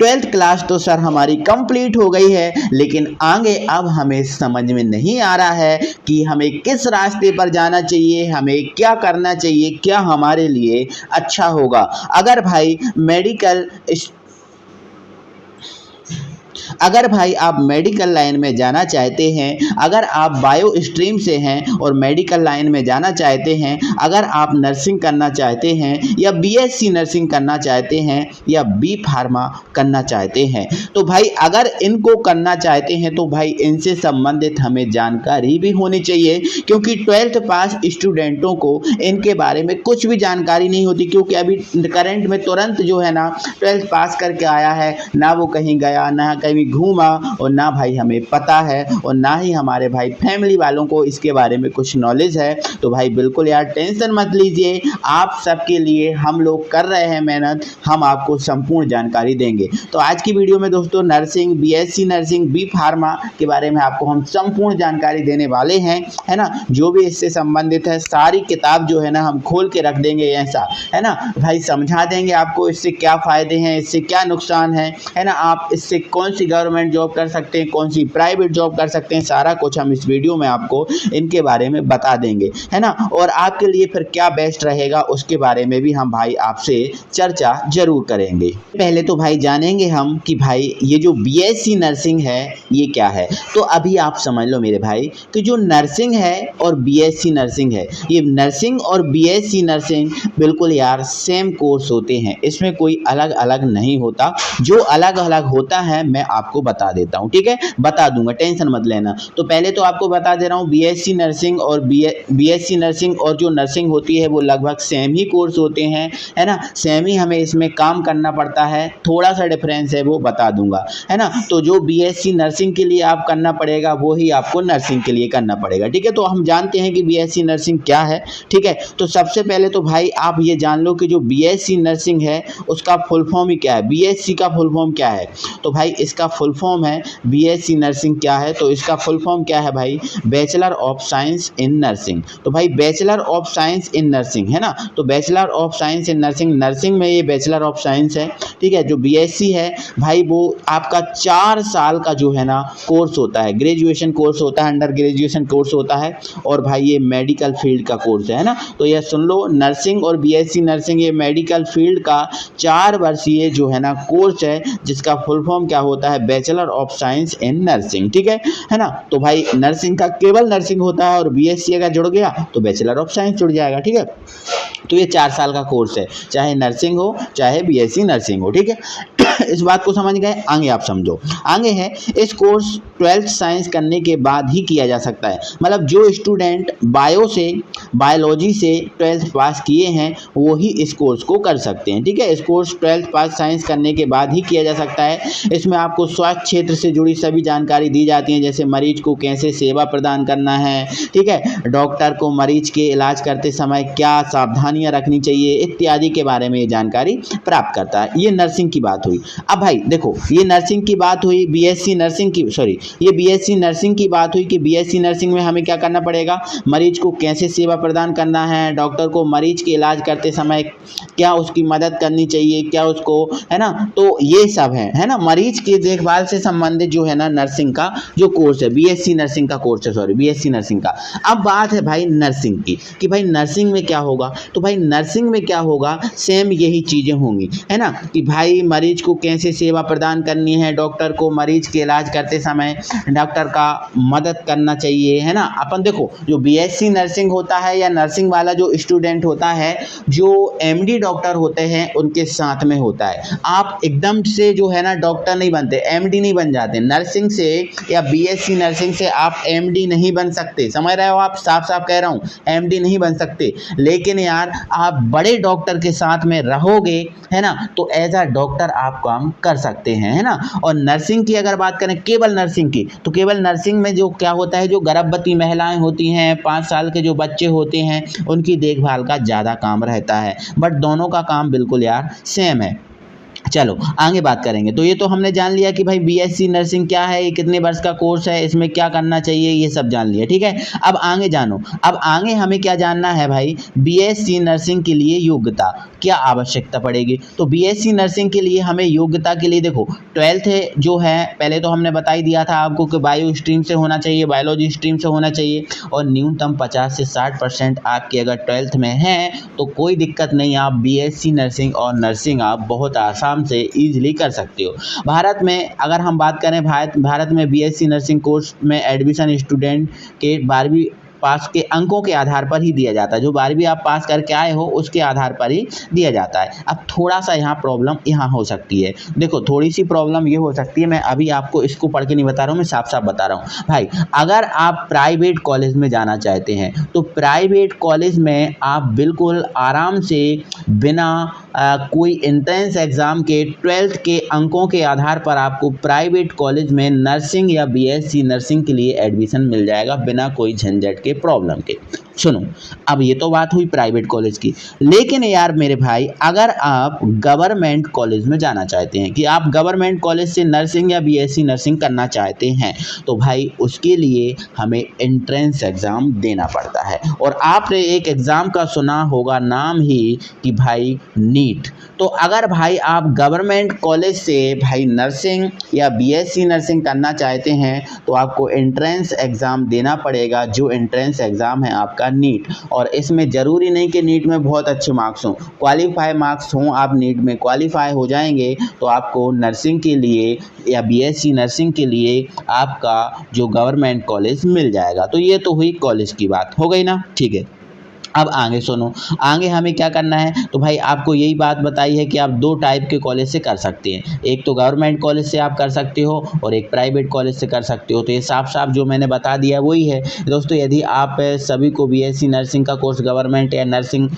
12th class तो sir हमारी complete हो गई है, लेकिन आगे अब हमें समझ में नहीं आ रहा है कि हमें किस रास्ते पर जाना चाहिए, हमें क्या करना चाहिए, क्या हमारे लिए अच्छा होगा। अगर भाई आप मेडिकल लाइन में जाना चाहते हैं, अगर आप बायो स्ट्रीम से हैं और मेडिकल लाइन में जाना चाहते हैं, अगर आप नर्सिंग करना चाहते हैं या बीएससी नर्सिंग करना चाहते हैं या बी फार्मा करना चाहते हैं, तो भाई अगर इनको करना चाहते हैं तो भाई इनसे संबंधित हमें जानकारी भी होनी चाहिए, क्योंकि 12th पास स्टूडेंटों को इनके बारे में कुछ भी जानकारी नहीं होती। क्योंकि अभी करंट में तुरंत जो है ना 12th पास करके आया है, ना वो कहीं गया, ना कहीं घूमा, और ना भाई हमें पता है और ना ही हमारे भाई फैमिली वालों को इसके बारे में कुछ नॉलेज है। तो भाई बिल्कुल यार टेंशन मत लीजिए, आप सबके लिए हम लोग कर रहे हैं मेहनत, हम आपको संपूर्ण जानकारी देंगे। तो आज की वीडियो में दोस्तों nursing, BSc nursing, B pharma के बारे में आपको हम संपूर्ण जानकारी देने वाले हैं, है ना। जो भी इससे संबंधित है सारी किताब जो है ना हम खोल के रख देंगे, ऐसा है ना भाई, समझा देंगे आपको इससे क्या फ़ायदे हैं, इससे क्या नुकसान है ना। आप इससे कौन सी गवर्नमेंट जॉब कर सकते हैं, कौन सी प्राइवेट जॉब कर सकते हैं, सारा कुछ हम इस वीडियो में आपको इनके बारे में बता देंगे, है ना। और आपके लिए फिर क्या बेस्ट रहेगा उसके बारे में भी हम भाई आपसे चर्चा जरूर करेंगे। पहले तो भाई जानेंगे हम कि भाई ये जो बीएससी नर्सिंग है ये क्या है। तो अभी आप समझ लो मेरे भाई कि जो नर्सिंग है और बीएससी नर्सिंग है, ये नर्सिंग और बीएससी नर्सिंग बिल्कुल यार सेम कोर्स होते हैं, इसमें कोई अलग अलग नहीं होता। जो अलग अलग होता है मैं आपको बता देता हूँ, ठीक है, बता दूंगा, टेंशन मत लेना। तो पहले तो आपको बता दे रहा हूँ बीएससी नर्सिंग और बीएससी नर्सिंग और जो नर्सिंग होती है वो लगभग सेम ही कोर्स होते हैं, है ना। सेम ही हमें इसमें काम करना पड़ता है, थोड़ा सा डिफरेंस है वो बता दूंगा, है ना। तो जो बीएससी नर्सिंग के लिए आप करना पड़ेगा वो ही आपको नर्सिंग के लिए करना पड़ेगा, ठीक है। तो हम जानते हैं कि बीएससी नर्सिंग क्या है, ठीक है। तो सबसे पहले तो भाई आप ये जान लो कि जो बीएससी नर्सिंग है उसका फुल फॉर्म ही क्या है, बीएससी का फुल फॉर्म क्या है। तो भाई इसका फुल फॉर्म है, बीएससी नर्सिंग क्या है तो इसका फुल फॉर्म क्या है भाई, bachelor of science in nursing. तो भाई bachelor of science in nursing, है ना। तो bachelor of science in nursing, nursing में ये बैचलर ऑफ साइंस है, ठीक है। जो बीएससी है भाई वो आपका 4 साल का जो है ना कोर्स होता है, ग्रेजुएशन कोर्स होता है, अंडर ग्रेजुएशन कोर्स होता है, और भाई ये मेडिकल फील्ड का कोर्स है ना। तो ये सुन लो, नर्सिंग और बीएससी नर्सिंग ये मेडिकल फील्ड का 4 वर्षीय जो है ना कोर्स है, जिसका फुल फॉर्म क्या होता है, bachelor of science in nursing, ठीक है ना। तो भाई नर्सिंग का केवल नर्सिंग होता है और बीएससी अगर जुड़ गया तो बैचलर ऑफ साइंस जुड़ जाएगा, ठीक है। तो ये 4 साल का कोर्स है, चाहे नर्सिंग हो चाहे बीएससी नर्सिंग हो, ठीक है। इस बात को समझ गए। आगे आप समझो, आगे है इस कोर्स 12th साइंस करने के बाद ही किया जा सकता है। मतलब जो स्टूडेंट बायोलॉजी से 12th पास किए हैं वो ही इस कोर्स को कर सकते हैं, ठीक है। इस कोर्स 12th पास साइंस करने के बाद ही किया जा सकता है। इसमें आपको स्वास्थ्य क्षेत्र से जुड़ी सभी जानकारी दी जाती है, जैसे मरीज को कैसे सेवा प्रदान करना है, ठीक है, डॉक्टर को मरीज के इलाज करते समय क्या सावधानियां रखनी चाहिए इत्यादि के बारे में ये जानकारी प्राप्त करता है। ये नर्सिंग की बात हुई। अब भाई देखो, ये नर्सिंग की बात हुई, बीएससी नर्सिंग की, ये बीएससी नर्सिंग की बात हुई कि बीएससी नर्सिंग में हमें क्या करना पड़ेगा, मरीज को कैसे सेवा प्रदान करना है, डॉक्टर को मरीज के इलाज करते समय क्या उसकी मदद करनी चाहिए, क्या उसको, है ना। तो ये सब है ना, मरीज की देखभाल से संबंधित जो है ना नर्सिंग का जो कोर्स है, बीएससी नर्सिंग का कोर्स है, बीएससी नर्सिंग का। अब बात है भाई नर्सिंग की कि भाई नर्सिंग में क्या होगा। तो भाई नर्सिंग में क्या होगा, सेम यही चीजें होंगी, है ना, कि भाई मरीज को कैसे सेवा प्रदान करनी है, डॉक्टर को मरीज के इलाज करते समय डॉक्टर का मदद करना चाहिए, है ना। अपन देखो जो बीएससी नर्सिंग होता है या नर्सिंग वाला जो स्टूडेंट होता है, जो एमडी डॉक्टर होते हैं उनके साथ में होता है। आप एकदम से जो है ना डॉक्टर नहीं बनते, एमडी नहीं बन जाते। नर्सिंग से या बीएससी नर्सिंग से आप एमडी नहीं बन सकते, समझ रहे हो आप, साफ साफ कह रहा हूँ, एमडी नहीं बन सकते। लेकिन यार आप बड़े डॉक्टर के साथ में रहोगे, है ना, तो एज अ डॉक्टर आप काम कर सकते हैं, है ना। और नर्सिंग की अगर बात करें, केवल नर्सिंग की, तो केवल नर्सिंग में जो क्या होता है, जो गर्भवती महिलाएं होती हैं, 5 साल के जो बच्चे होते हैं, उनकी देखभाल का ज़्यादा काम रहता है। बट दोनों का काम बिल्कुल यार सेम है। चलो आगे बात करेंगे। तो ये तो हमने जान लिया कि भाई बीएससी नर्सिंग क्या है, ये कितने वर्ष का कोर्स है, इसमें क्या करना चाहिए, ये सब जान लिया, ठीक है। अब आगे जानो, अब आगे हमें क्या जानना है भाई, बीएससी नर्सिंग के लिए योग्यता क्या आवश्यकता पड़ेगी। तो बीएससी नर्सिंग के लिए हमें योग्यता के लिए देखो 12th जो है पहले तो हमने बता ही दिया था आपको कि बायो स्ट्रीम से होना चाहिए, बायोलॉजी स्ट्रीम से होना चाहिए और न्यूनतम 50 से 60% आपके अगर 12th में हैं तो कोई दिक्कत नहीं, आप बीएससी नर्सिंग और नर्सिंग आप बहुत आसान से ईजिली कर सकते हो। भारत में अगर हम बात करें भारत में बीएससी नर्सिंग कोर्स में एडमिशन स्टूडेंट के 12वीं पास के अंकों के आधार पर ही दिया जाता है। जो 12वीं आप पास करके आए हो उसके आधार पर ही दिया जाता है। अब थोड़ा सा यहाँ प्रॉब्लम यहाँ हो सकती है, देखो थोड़ी सी प्रॉब्लम ये हो सकती है, मैं अभी आपको इसको पढ़ के नहीं बता रहा हूँ, मैं साफ साफ बता रहा हूँ भाई। अगर आप प्राइवेट कॉलेज में जाना चाहते हैं तो प्राइवेट कॉलेज में आप बिल्कुल आराम से बिना कोई एंट्रेंस एग्ज़ाम के 12th के अंकों के आधार पर आपको प्राइवेट कॉलेज में नर्सिंग या बीएससी नर्सिंग के लिए एडमिशन मिल जाएगा बिना कोई झंझट के, प्रॉब्लम के। सुनो, अब ये तो बात हुई प्राइवेट कॉलेज की, लेकिन यार मेरे भाई अगर आप गवर्नमेंट कॉलेज में जाना चाहते हैं कि आप गवर्नमेंट कॉलेज से नर्सिंग या बीएससी नर्सिंग करना चाहते हैं तो भाई उसके लिए हमें एंट्रेंस एग्ज़ाम देना पड़ता है। और आपने एक एग्ज़ाम का सुना होगा नाम ही कि भाई नीट। तो अगर भाई आप गवर्नमेंट कॉलेज से भाई नर्सिंग या बीएससी नर्सिंग करना चाहते हैं तो आपको एंट्रेंस एग्ज़ाम देना पड़ेगा, जो एंट्रेंस एग्ज़ाम है आपका नीट। और इसमें ज़रूरी नहीं कि नीट में बहुत अच्छे मार्क्स हों, क्वालिफाई मार्क्स हों, आप नीट में क्वालिफाई हो जाएंगे तो आपको नर्सिंग के लिए या बीएससी नर्सिंग के लिए आपका जो गवर्नमेंट कॉलेज मिल जाएगा। तो ये तो हुई कॉलेज की बात, हो गई ना, ठीक है। अब आगे सुनो, आगे हमें क्या करना है, तो भाई आपको यही बात बताई है कि आप 2 टाइप के कॉलेज से कर सकते हैं, एक तो गवर्नमेंट कॉलेज से आप कर सकते हो और एक प्राइवेट कॉलेज से कर सकते हो। तो ये साफ साफ जो मैंने बता दिया वही है दोस्तों। यदि आप सभी को बीएससी नर्सिंग का कोर्स गवर्नमेंट या नर्सिंग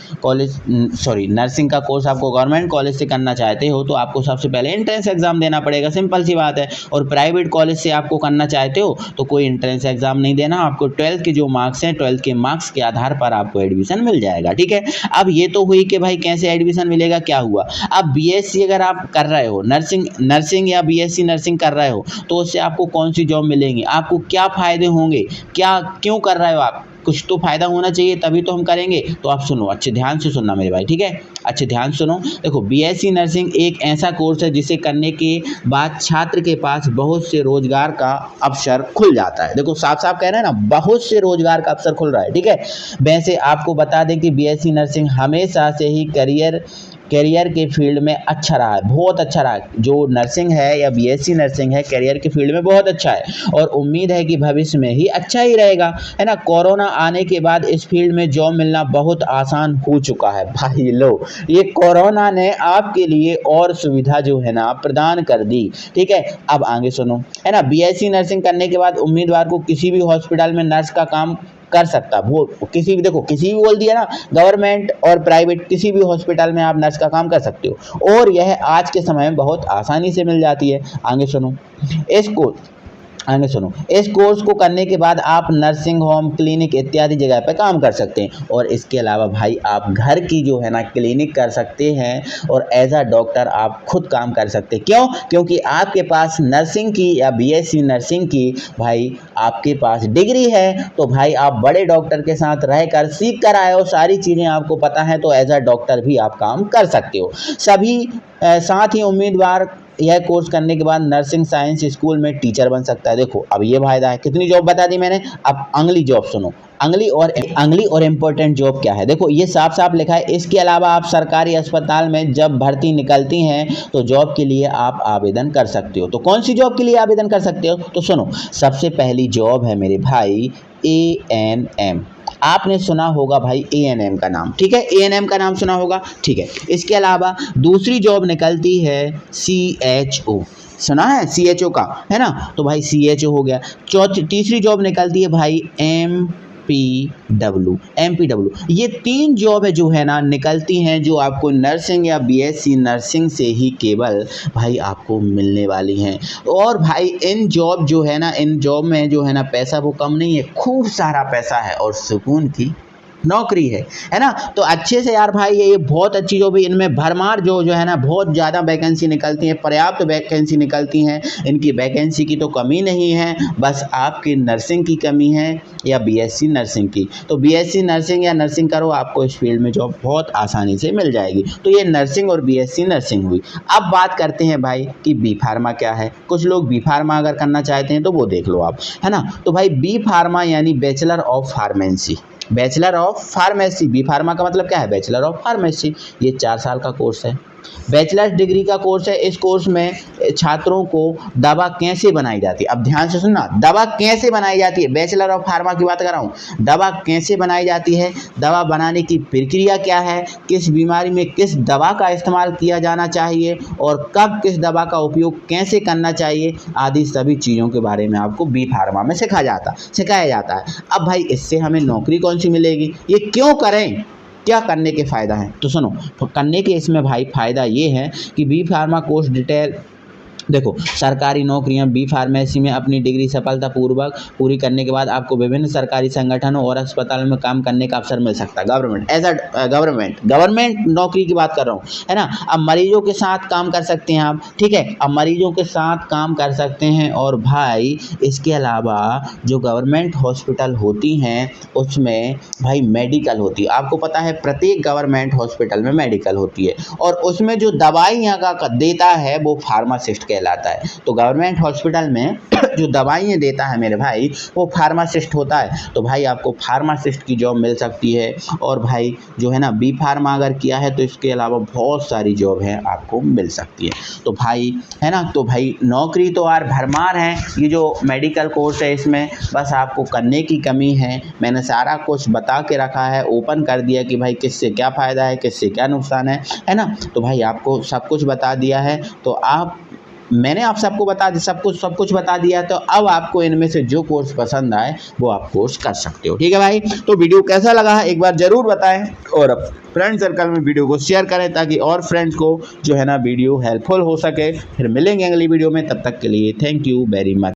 का कोर्स आपको गवर्नमेंट कॉलेज से करना चाहते हो तो आपको सबसे पहले एंट्रेंस एग्जाम देना पड़ेगा, सिंपल सी बात है। और प्राइवेट कॉलेज से आपको करना चाहते हो तो कोई एंट्रेंस एग्जाम नहीं देना, आपको 12th के जो मार्क्स हैं 12th के मार्क्स के आधार पर आपको एडमिशन मिल जाएगा, ठीक है। अब ये तो हुई कि भाई कैसे एडमिशन मिलेगा, क्या हुआ। अब बीएससी अगर आप कर रहे हो नर्सिंग या बीएससी नर्सिंग कर रहे हो तो उससे आपको कौन सी जॉब मिलेंगी, आपको क्या फायदे होंगे, क्या क्यों कर रहे हो आप, कुछ तो फायदा होना चाहिए तभी तो हम करेंगे। तो आप सुनो, अच्छे ध्यान से सुनना मेरे भाई, ठीक है, अच्छे ध्यान सुनो। देखो बीएससी नर्सिंग एक ऐसा कोर्स है जिसे करने के बाद छात्र के पास बहुत से रोजगार का अवसर खुल जाता है। देखो साफ साफ कह रहे हैं ना, बहुत से रोजगार का अवसर खुल रहा है, ठीक है। वैसे आपको बता दें कि बीएससी नर्सिंग हमेशा से ही करियर के फील्ड में अच्छा रहा है, बहुत अच्छा रहा है। जो नर्सिंग है या बीएससी नर्सिंग है करियर के फील्ड में बहुत अच्छा है और उम्मीद है कि भविष्य में ही अच्छा ही रहेगा, है ना। कोरोना आने के बाद इस फील्ड में जॉब मिलना बहुत आसान हो चुका है भाई। लो, ये कोरोना ने आपके लिए और सुविधा जो है ना प्रदान कर दी, ठीक है। अब आगे सुनो, है ना। बीएससी नर्सिंग करने के बाद उम्मीदवार को किसी भी हॉस्पिटल में नर्स का काम कर सकता, वो किसी भी, देखो किसी भी बोल दिया ना, गवर्नमेंट और प्राइवेट किसी भी हॉस्पिटल में आप नर्स का काम कर सकते हो और यह आज के समय में बहुत आसानी से मिल जाती है। आगे सुनो, इस कोर्स को करने के बाद आप नर्सिंग होम, क्लिनिक इत्यादि जगह पर काम कर सकते हैं। और इसके अलावा भाई आप घर की जो है ना क्लिनिक कर सकते हैं और एज अ डॉक्टर आप खुद काम कर सकते हैं। क्यों? क्योंकि आपके पास नर्सिंग की या बीएससी नर्सिंग की भाई आपके पास डिग्री है, तो भाई आप बड़े डॉक्टर के साथ रहकर सीख कर आए हो, सारी चीज़ें आपको पता है, तो एज अ डॉक्टर भी आप काम कर सकते हो। साथ ही उम्मीदवार यह कोर्स करने के बाद नर्सिंग साइंस स्कूल में टीचर बन सकता है। देखो अब ये फायदा है, कितनी जॉब बता दी मैंने। अब अगली जॉब सुनो, अगली और इम्पोर्टेंट जॉब क्या है, देखो ये साफ साफ लिखा है। इसके अलावा आप सरकारी अस्पताल में जब भर्ती निकलती हैं तो जॉब के लिए आप आवेदन कर सकते हो। तो कौन सी जॉब के लिए आवेदन कर सकते हो, तो सुनो, सबसे पहली जॉब है मेरे भाई ANM। आपने सुना होगा भाई ANM का नाम, ठीक है, ANM का नाम सुना होगा, ठीक है। इसके अलावा दूसरी जॉब निकलती है CHO, सुना है CHO का, है ना। तो भाई CHO हो गया। तीसरी जॉब निकलती है भाई MPW। ये 3 जॉब है जो है ना निकलती हैं, जो आपको नर्सिंग या बीएससी नर्सिंग से ही केवल भाई आपको मिलने वाली हैं। और भाई इन जॉब में जो है ना पैसा वो कम नहीं है, खूब सारा पैसा है और सुकून की नौकरी है ना। तो अच्छे से यार भाई ये बहुत अच्छी जो भी इनमें भरमार जो जो है ना बहुत ज़्यादा वैकेंसी निकलती है, पर्याप्त वैकेंसी निकलती हैं। इनकी वैकेंसी की तो कमी नहीं है, बस आपकी नर्सिंग की कमी है या बीएससी नर्सिंग की। तो बीएससी नर्सिंग या नर्सिंग करो, आपको इस फील्ड में जॉब बहुत आसानी से मिल जाएगी। तो ये नर्सिंग और बीएससी नर्सिंग हुई। अब बात करते हैं भाई कि बी फार्मा क्या है। कुछ लोग बी फार्मा अगर करना चाहते हैं तो वो देख लो आप, है ना। तो भाई बी फार्मा यानी bachelor of pharmacy, bachelor of pharmacy. B pharma का मतलब क्या है, बैचलर ऑफ फार्मेसी। ये 4 साल का कोर्स है, बैचलर डिग्री का कोर्स है। इस कोर्स में छात्रों को दवा कैसे बनाई जाती है, अब ध्यान से सुनना, दवा कैसे बनाई जाती है, बैचलर ऑफ फार्मा की बात कर रहा हूँ। दवा कैसे बनाई जाती है, दवा बनाने की प्रक्रिया क्या है, किस बीमारी में किस दवा का इस्तेमाल किया जाना चाहिए और कब किस दवा का उपयोग कैसे करना चाहिए, आदि सभी चीज़ों के बारे में आपको बी फार्मा में सिखाया जाता है। अब भाई इससे हमें नौकरी कौन सी मिलेगी, ये क्यों करें, क्या करने के फ़ायदा है, तो सुनो। तो करने के इसमें भाई फ़ायदा ये है कि बी फार्मा कोर्स डिटेल देखो, सरकारी नौकरियां बी फार्मेसी में अपनी डिग्री सफलतापूर्वक पूरी करने के बाद आपको विभिन्न सरकारी संगठनों और अस्पतालों में काम करने का अवसर मिल सकता है। गवर्नमेंट एज अ गवर्नमेंट नौकरी की बात कर रहा हूँ, है ना। अब मरीजों के साथ काम कर सकते हैं आप, ठीक है, अब मरीजों के साथ काम कर सकते हैं। और भाई इसके अलावा जो गवर्नमेंट हॉस्पिटल होती हैं उसमें भाई मेडिकल होती है। आपको पता है प्रत्येक गवर्नमेंट हॉस्पिटल में मेडिकल होती है और उसमें जो दवाइयाँ का देता है वो फार्मासिस्ट कहलाता है। तो गवर्नमेंट हॉस्पिटल में जो दवाइयाँ देता है मेरे भाई वो फार्मासिस्ट होता है। तो भाई आपको फार्मासिस्ट की जॉब मिल सकती है। और भाई जो है ना बी फार्मा अगर किया है तो इसके अलावा बहुत सारी जॉब है आपको मिल सकती है। तो भाई है ना, तो भाई नौकरी तो यार भरमार है। ये जो मेडिकल कोर्स है इसमें बस आपको करने की कमी है। मैंने सारा कुछ बता के रखा है, ओपन कर दिया कि भाई किससे क्या फ़ायदा है, किससे क्या नुकसान है ना। तो भाई आपको सब कुछ बता दिया है। तो मैंने आप सबको सब कुछ बता दिया। तो अब आपको इनमें से जो कोर्स पसंद आए वो आप कोर्स कर सकते हो, ठीक है भाई। तो वीडियो कैसा लगा है एक बार ज़रूर बताएं और फ्रेंड सर्कल में वीडियो को शेयर करें ताकि और फ्रेंड्स को जो है ना वीडियो हेल्पफुल हो सके। फिर मिलेंगे अगली वीडियो में, तब तक के लिए थैंक यू वेरी मच।